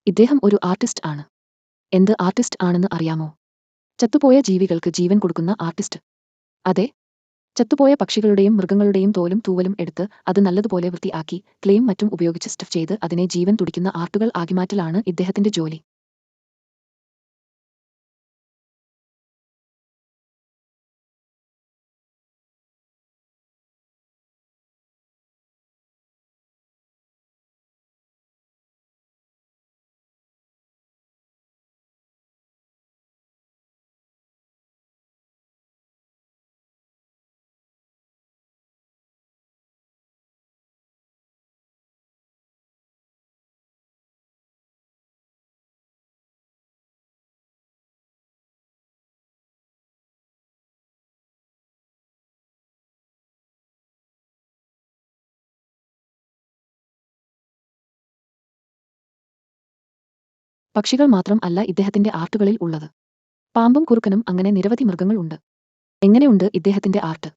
ഇദ്ദേഹം ഒരു ആർട്ടിസ്റ്റ് ആണ്. എന്ത് ആർട്ടിസ്റ്റ് ആണെന്ന് അറിയാമോ? ചത്തുപോയ ജീവികൾക്ക് ജീവൻ കൊടുക്കുന്ന ആർട്ടിസ്റ്റ്. അതെ, ചത്തുപോയ പക്ഷികളുടെയും മൃഗങ്ങളുടെയും തോലും തൂവലും എടുത്ത് അത് നല്ലതുപോലെ വൃത്തിയാക്കി ക്ലേയും മറ്റും ഉപയോഗിച്ച് സ്റ്റഫ് ചെയ്ത് അതിനെ ജീവൻ തുടിക്കുന്ന ആർട്ടുകൾ ആക്കിമാറ്റലാണ് ഇദ്ദേഹത്തിന്റെ ജോലി. പക്ഷികൾ മാത്രം അല്ല ഇദ്ദേഹത്തിന്റെ ആർട്ടുകളിൽ ഉള്ളത്. പാമ്പും കുറുക്കനും അങ്ങനെ നിരവധി മൃഗങ്ങൾ ഉണ്ട്. എങ്ങനെയുണ്ട് ഇദ്ദേഹത്തിന്റെ ആർട്ട്?